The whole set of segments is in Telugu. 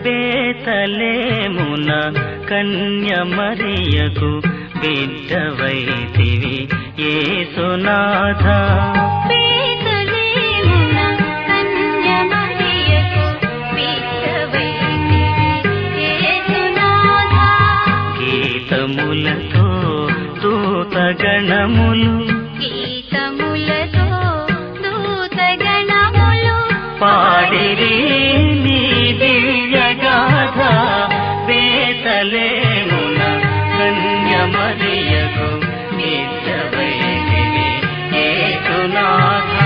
బేతలేమున కన్య మరియకు బిడ్డవైతివి యేసునాథ. గీతములతో దూతగణములు పాడిరి నీ దివ్యగాథ. బేతలేమున కన్య మరియకు బిడ్డవైతివి యేసునాథ.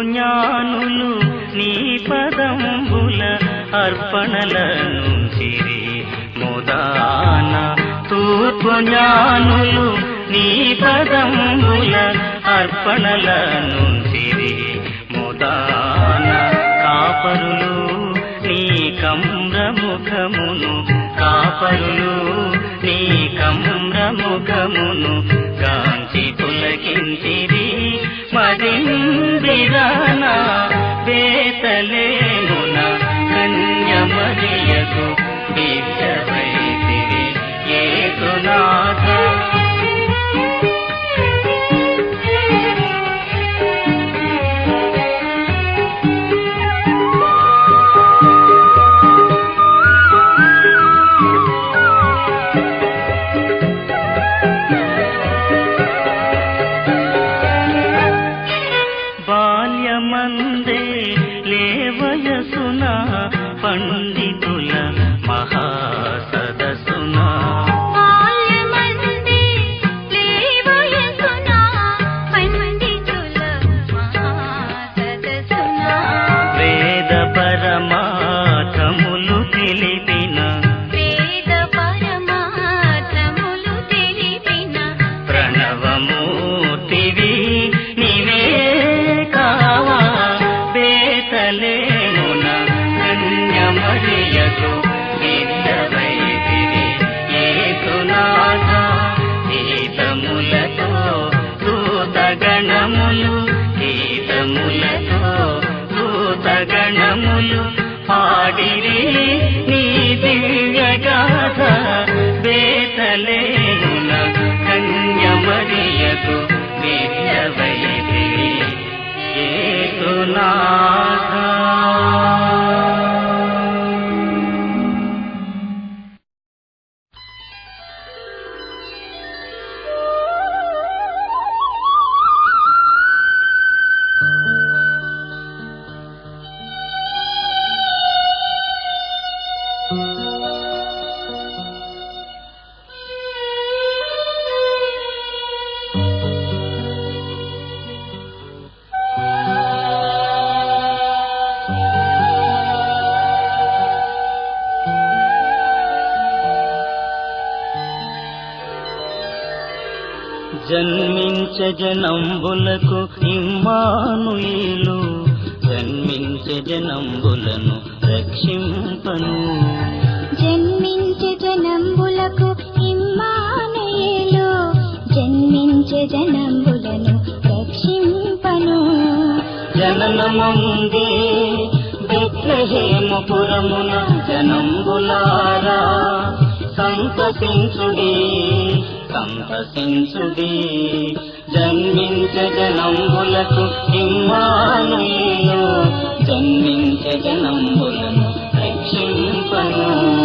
జ్ఞానులు నీ పదంబుల అర్పణలనుంచిరి మోదాన. తూర్పు జ్ఞానులు నీ పదంబుల అర్పణలనుంచిరి మోదాన. కాపరులు నీ కమ్రముఖమును కాపరులు నీ కమ్రముఖమును గాంచి పులకించిరి మదిందిరాన. బేతలేమున కన్య మరియకు బిడ్డవైతివి యేసునాథ. బాల్యమందే లేవయసున పండితుల మహాసదసున. వేద పరమార్థములు తెలిపిన ప్రణవమూర్తివి నీవే కావా. బేతలేమున కన్య మరియకు బిడ్డవైతివి యేసునాథ. గీతములతో దూతగణములు గీతములతో దూతగణములు పాడిరి నీ దివ్యగాథ. బేతలేమున కన్య మరియకు బిడ్డవైతివి యేసునాథ. జన్మించే జనంబులకు ఇమ్మానుయేలు జన్మించే జనంబులను రక్షింపను. జన్మించే జనంబులకు ఇమ్మానుయేలు జన్మించే జనంబులను రక్షింపను. జననముందే బెత్లెహేముపురమున జనంబులారా సంతసించుడి సంతసించుడి. జన్మించే జనంబులకు ఇమ్మానుయేలు జన్మించే జనంబులను రక్షింపను.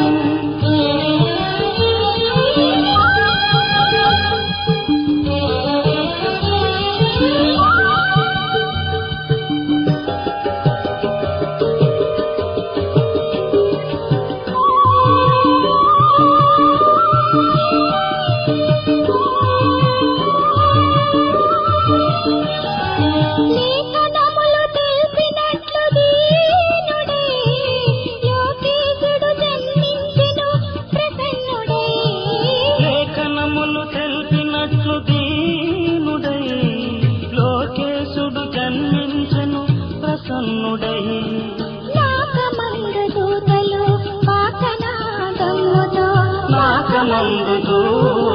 స్వరమందుతూ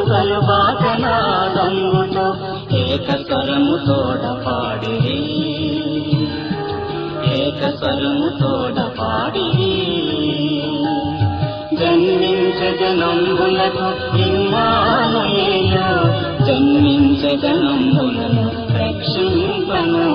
తలుబాకనాదంగుతో ఏకస్వరము తోడ పాడిరి ఏకస్వరము తోడ పాడిరి జన్మించే జనంబులకు ఇమ్మానుయేలు జన్మించే జనంబులను రక్షింపను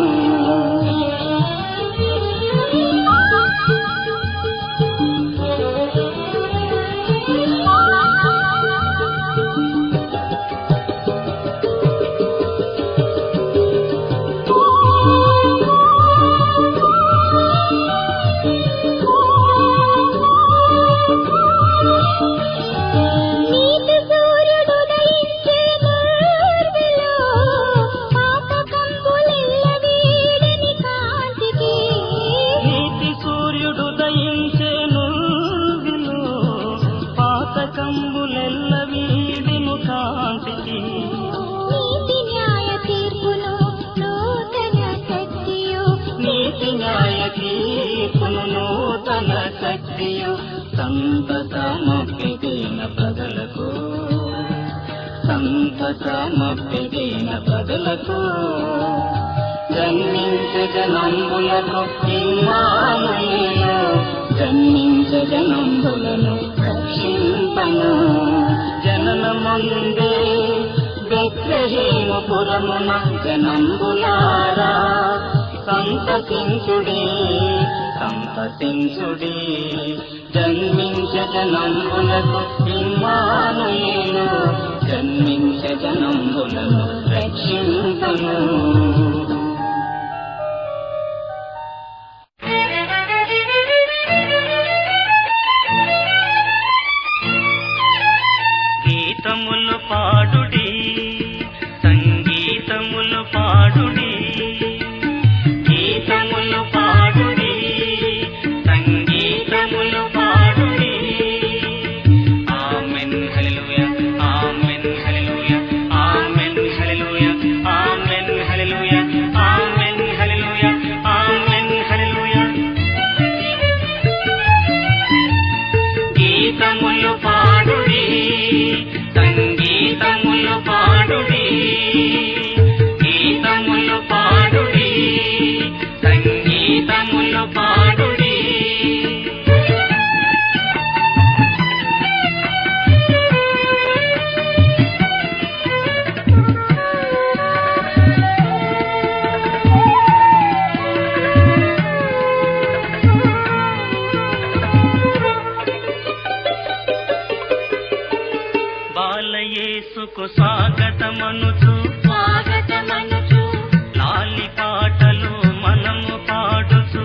నూతన శక్తియు సంతతమప్పిదిన ప్రజలకు సంతతమప్పిదిన ప్రజలకు జన్మించే జనంబులకు ఇమ్మానుయేలు జన్మించే జనంబులను రక్షింపను జననమందే బెత్లెహేముపురమున జనంబులారా సంతసించుడి సంతసించుడి జన్మించే జనంబులకు ఇమ్మానుయేలు జన్మించే జనంబులను రక్షింపను గీతములు పాడుడి సంగీతములు పాడుడి గీతములు పాడుడి సంగీతములు పాడుడి amen hallelujah amen hallelujah amen hallelujah amen hallelujah amen hallelujah amen hallelujah గీతములు పాడుడి సంగీతములు పాడుడి గీతములు పాడుడి సంగీతములు పాడుడి బాలయేసుకు స్వాగతమనుచు స్వాగతమనుచు లాలి పాటలు మనము పాడుచు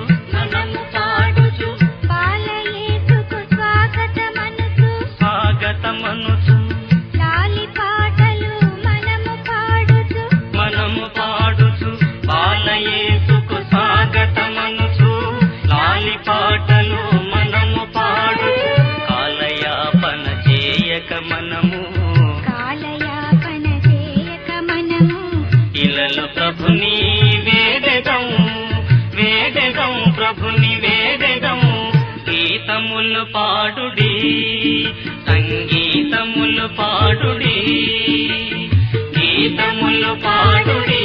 బాలయేసుకు స్వాగతమనుచు స్వాగతమనుచు లాలి పాటలు మనము పాడుచు బాలయేసుకు స్వాగతమనుచు లాలి పాటలు మనము పాడుచు కాలయాపన చేయక మనము ఇలలో ప్రభుని వేదెదం వేదెదం ప్రభుని వేదెదం గీతములు పాడుడి సంగీతములు పాడుడి గీతములు పాడుడి